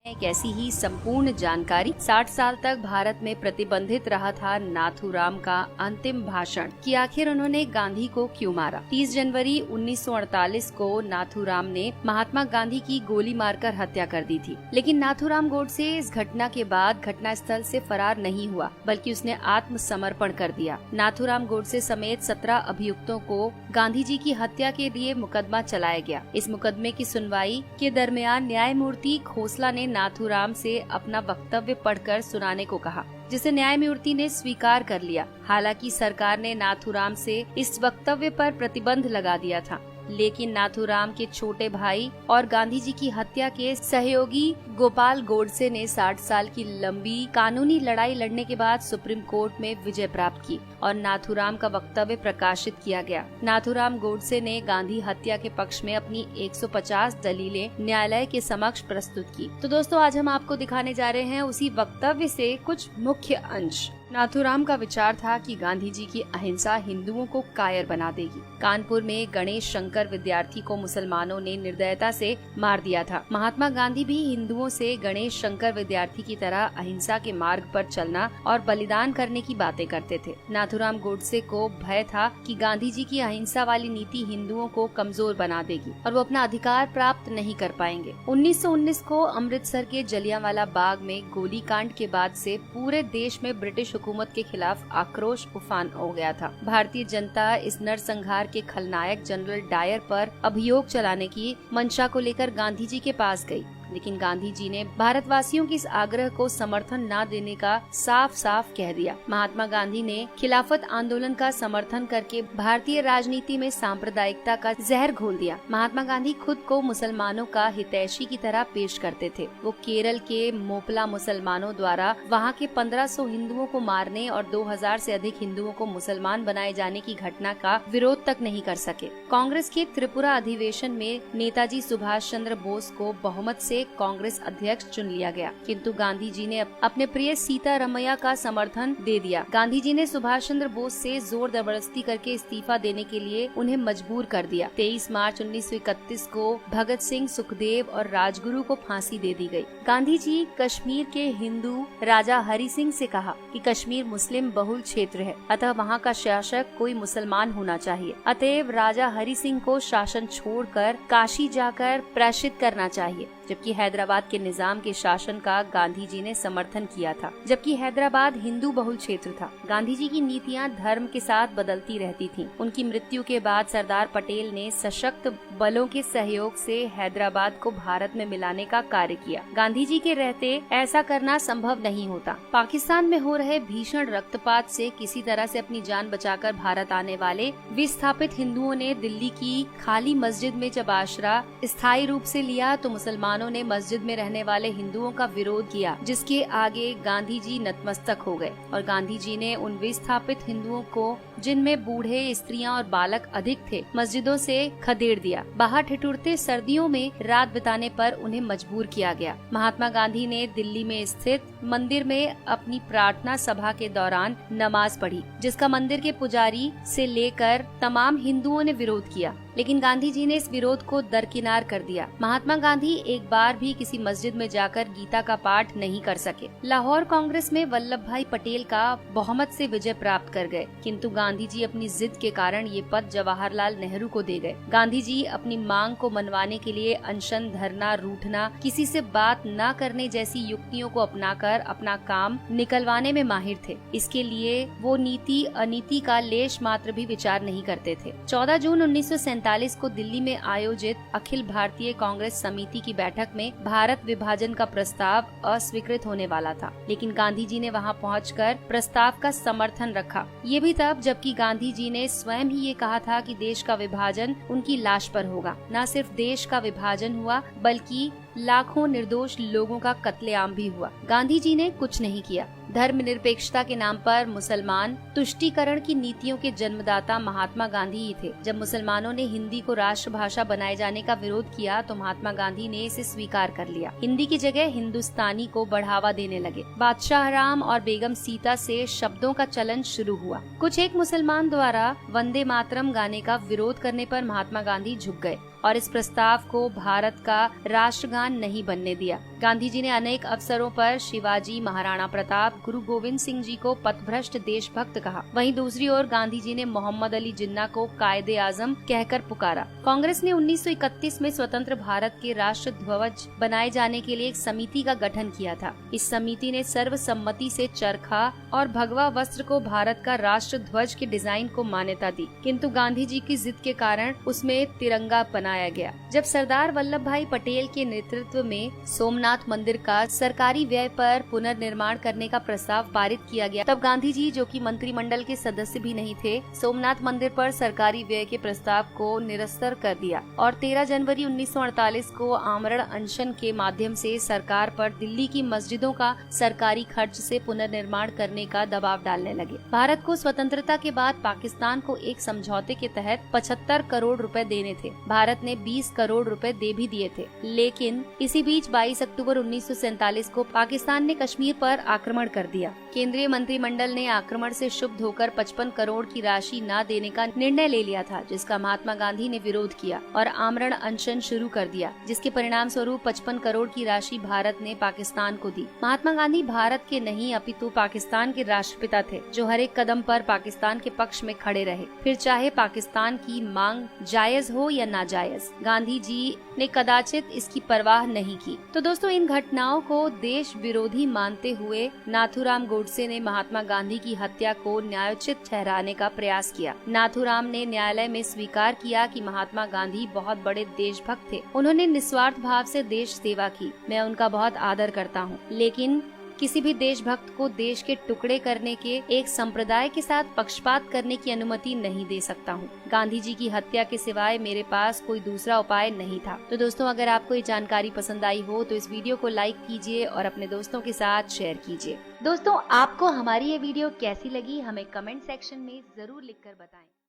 एक ऐसी ही संपूर्ण जानकारी। 60 साल तक भारत में प्रतिबंधित रहा था नाथूराम का अंतिम भाषण कि आखिर उन्होंने गांधी को क्यों मारा। 30 जनवरी 1948 को नाथूराम ने महात्मा गांधी की गोली मारकर हत्या कर दी थी। लेकिन नाथूराम गोडसे इस घटना के बाद घटनास्थल से फरार नहीं हुआ, बल्कि उसने आत्मसमर्पण कर दिया। नाथूराम गोडसे समेत 17 अभियुक्तों को गांधी जी की हत्या के लिए मुकदमा चलाया गया। इस मुकदमे की सुनवाई के दरमियान न्यायमूर्ति खोसला ने नाथूराम से अपना वक्तव्य पढ़कर सुनाने को कहा, जिसे न्यायमूर्ति ने स्वीकार कर लिया। हालांकि सरकार ने नाथूराम से इस वक्तव्य पर प्रतिबंध लगा दिया था, लेकिन नाथूराम के छोटे भाई और गांधी जी की हत्या के सहयोगी गोपाल गोडसे ने 60 साल की लंबी कानूनी लड़ाई लड़ने के बाद सुप्रीम कोर्ट में विजय प्राप्त की और नाथूराम का वक्तव्य प्रकाशित किया गया। नाथूराम गोडसे ने गांधी हत्या के पक्ष में अपनी 150 दलीलें न्यायालय के समक्ष प्रस्तुत की। तो दोस्तों, आज हम आपको दिखाने जा रहे हैं उसी वक्तव्य से कुछ मुख्य अंश। नाथूराम का विचार था कि गांधी जी की अहिंसा हिंदुओं को कायर बना देगी। कानपुर में गणेश शंकर विद्यार्थी को मुसलमानों ने निर्दयता से मार दिया था। महात्मा गांधी भी हिंदुओं से गणेश शंकर विद्यार्थी की तरह अहिंसा के मार्ग पर चलना और बलिदान करने की बातें करते थे। नाथूराम गोडसे को भय था कि गांधी जी की अहिंसा वाली नीति हिंदुओं को कमजोर बना देगी और वो अपना अधिकार प्राप्त नहीं कर पाएंगे। 1919 को अमृतसर के जलियांवाला बाग में गोलीकांड के बाद से पूरे देश में ब्रिटिश हुकूमत के खिलाफ आक्रोश उफान हो गया था। भारतीय जनता इस नरसंहार के खलनायक जनरल डायर पर अभियोग चलाने की मंशा को लेकर गांधी जी के पास गई, लेकिन गांधी जी ने भारतवासियों की इस आग्रह को समर्थन न देने का साफ साफ कह दिया। महात्मा गांधी ने खिलाफत आंदोलन का समर्थन करके भारतीय राजनीति में सांप्रदायिकता का जहर घोल दिया। महात्मा गांधी खुद को मुसलमानों का हितैषी की तरह पेश करते थे। वो केरल के मोपला मुसलमानों द्वारा वहाँ के 1500 हिंदुओं को मारने और 2000 से अधिक हिंदुओं को मुसलमान बनाए जाने की घटना का विरोध तक नहीं कर सके। कांग्रेस के त्रिपुरा अधिवेशन में नेताजी सुभाष चंद्र बोस को बहुमत से कांग्रेस अध्यक्ष चुन लिया गया, किंतु गांधी जी ने अपने प्रिय सीतारमैया का समर्थन दे दिया। गांधी जी ने सुभाष चंद्र बोस से जोर जबरदस्ती करके इस्तीफा देने के लिए उन्हें मजबूर कर दिया। 23 मार्च 1931 को भगत सिंह, सुखदेव और राजगुरु को फांसी दे दी गई। गांधी जी कश्मीर के हिंदू राजा हरि सिंह से कहा कि कश्मीर मुस्लिम बहुल क्षेत्र है, अतः वहाँ का शासक कोई मुसलमान होना चाहिए। अतएव राजा हरि सिंह को शासन छोड़कर काशी जाकर प्रायश्चित करना चाहिए। जबकि हैदराबाद के निजाम के शासन का गांधी जी ने समर्थन किया था, जबकि हैदराबाद हिंदू बहुल क्षेत्र था। गांधी जी की नीतियां धर्म के साथ बदलती रहती थीं। उनकी मृत्यु के बाद सरदार पटेल ने सशक्त बलों के सहयोग से हैदराबाद को भारत में मिलाने का कार्य किया। गांधी जी के रहते ऐसा करना संभव नहीं होता। पाकिस्तान में हो रहे भीषण रक्तपात से किसी तरह से अपनी जान बचाकर भारत आने वाले विस्थापित हिंदुओं ने दिल्ली की खाली मस्जिद में जब आश्रय स्थायी रूप से लिया तो मुसलमानों ने मस्जिद में रहने वाले हिंदुओं का विरोध किया, जिसके आगे गांधी जी नतमस्तक हो गए और गांधी जी ने उन विस्थापित हिंदुओं को, जिनमें बूढ़े, स्त्रियां और बालक अधिक थे, मस्जिदों से खदेड़ दिया। बाहर ठिठुरते सर्दियों में रात बिताने पर उन्हें मजबूर किया गया। महात्मा गांधी ने दिल्ली में स्थित मंदिर में अपनी प्रार्थना सभा के दौरान नमाज पढ़ी, जिसका मंदिर के पुजारी से लेकर तमाम हिंदुओं ने विरोध किया, लेकिन गांधी जी ने इस विरोध को दरकिनार कर दिया। महात्मा गांधी एक बार भी किसी मस्जिद में जाकर गीता का पाठ नहीं कर सके। लाहौर कांग्रेस में वल्लभ भाई पटेल का बहुमत से विजय प्राप्त कर गए, किंतु गांधी जी अपनी जिद के कारण ये पद जवाहरलाल नेहरू को दे गए। गांधी जी अपनी मांग को मनवाने के लिए अनशन, धरना, रूठना, किसी से बात न करने जैसी युक्तियों को अपनाकर अपना काम निकलवाने में माहिर थे। इसके लिए वो नीति अनीति का लेश मात्र भी विचार नहीं करते थे। 14 जून 1947 को दिल्ली में आयोजित अखिल भारतीय कांग्रेस समिति की बैठक में भारत विभाजन का प्रस्ताव अस्वीकृत होने वाला था, लेकिन गांधी जी ने वहां पहुंचकर प्रस्ताव का समर्थन रखा। ये भी तब जबकि गांधी जी ने स्वयं ही ये कहा था कि देश का विभाजन उनकी लाश पर होगा। न सिर्फ देश का विभाजन हुआ, बल्कि लाखों निर्दोष लोगों का कत्लेआम भी हुआ। गांधी जी ने कुछ नहीं किया। धर्मनिरपेक्षता के नाम पर मुसलमान तुष्टीकरण की नीतियों के जन्मदाता महात्मा गांधी ही थे। जब मुसलमानों ने हिंदी को राष्ट्रभाषा बनाए जाने का विरोध किया तो महात्मा गांधी ने इसे स्वीकार कर लिया। हिंदी की जगह हिंदुस्तानी को बढ़ावा देने लगे। बादशाह राम और बेगम सीता से शब्दों का चलन शुरू हुआ। कुछ एक मुसलमान द्वारा वंदे मातरम गाने का विरोध करने पर महात्मा गांधी झुक गए और इस प्रस्ताव को भारत का राष्ट्रगान नहीं बनने दिया। गांधी जी ने अनेक अवसरों पर शिवाजी, महाराणा प्रताप, गुरु गोविंद सिंह जी को पथभ्रष्ट देशभक्त कहा। वहीं दूसरी ओर गांधी जी ने मोहम्मद अली जिन्ना को कायदे आजम कहकर पुकारा। कांग्रेस ने 1931 में स्वतंत्र भारत के राष्ट्र ध्वज बनाए जाने के लिए एक समिति का गठन किया था। इस समिति ने सर्वसम्मति से चरखा और भगवा वस्त्र को भारत का राष्ट्र ध्वज के डिजाइन को मान्यता दी, किंतु गांधी जी की जिद के कारण उसमें तिरंगा बनाया गया। जब सरदार वल्लभ भाई पटेल के नेतृत्व में सोमनाथ मंदिर का सरकारी व्यय पर पुनर्निर्माण करने का प्रस्ताव पारित किया गया, तब गांधी जी, जो कि मंत्रिमंडल के सदस्य भी नहीं थे, सोमनाथ मंदिर पर सरकारी व्यय के प्रस्ताव को निरस्तर कर दिया और 13 जनवरी 1948 को आमरण अनशन के माध्यम से सरकार पर दिल्ली की मस्जिदों का सरकारी खर्च से पुनर्निर्माण करने का दबाव डालने लगे। भारत को स्वतंत्रता के बाद पाकिस्तान को एक समझौते के तहत 75 करोड़ रुपए देने थे। भारत ने 20 करोड़ रुपए दे भी दिए थे, लेकिन इसी बीच 22 अक्टूबर 1947 को पाकिस्तान ने कश्मीर पर आक्रमण कर दिया। केंद्रीय मंत्रिमंडल ने आक्रमण से क्षुब्ध होकर 55 करोड़ की राशि न देने का निर्णय ले लिया था, जिसका महात्मा गांधी ने विरोध किया और आमरण अनशन शुरू कर दिया, जिसके परिणाम स्वरूप 55 करोड़ की राशि भारत ने पाकिस्तान को दी। महात्मा गांधी भारत के नहीं अपितु पाकिस्तान के राष्ट्रपिता थे, जो हर एक कदम पर पाकिस्तान के पक्ष में खड़े रहे, फिर चाहे पाकिस्तान की मांग जायज हो या नाजायज। गांधी जी ने कदाचित इसकी परवाह नहीं की। तो दोस्तों, इन घटनाओं को देश विरोधी मानते हुए नाथूराम गोडसे ने महात्मा गांधी की हत्या को न्यायोचित ठहराने का प्रयास किया। नाथूराम ने न्यायालय में स्वीकार किया कि महात्मा गांधी बहुत बड़े देशभक्त थे। उन्होंने निस्वार्थ भाव से देश सेवा की। मैं उनका बहुत आदर करता हूँ, लेकिन किसी भी देशभक्त को देश के टुकड़े करने के एक संप्रदाय के साथ पक्षपात करने की अनुमति नहीं दे सकता हूँ। गांधी जी की हत्या के सिवाय मेरे पास कोई दूसरा उपाय नहीं था। तो दोस्तों, अगर आपको ये जानकारी पसंद आई हो तो इस वीडियो को लाइक कीजिए और अपने दोस्तों के साथ शेयर कीजिए। दोस्तों, आपको हमारी ये वीडियो कैसी लगी हमें कमेंट सेक्शन में जरूर लिखकर बताएं।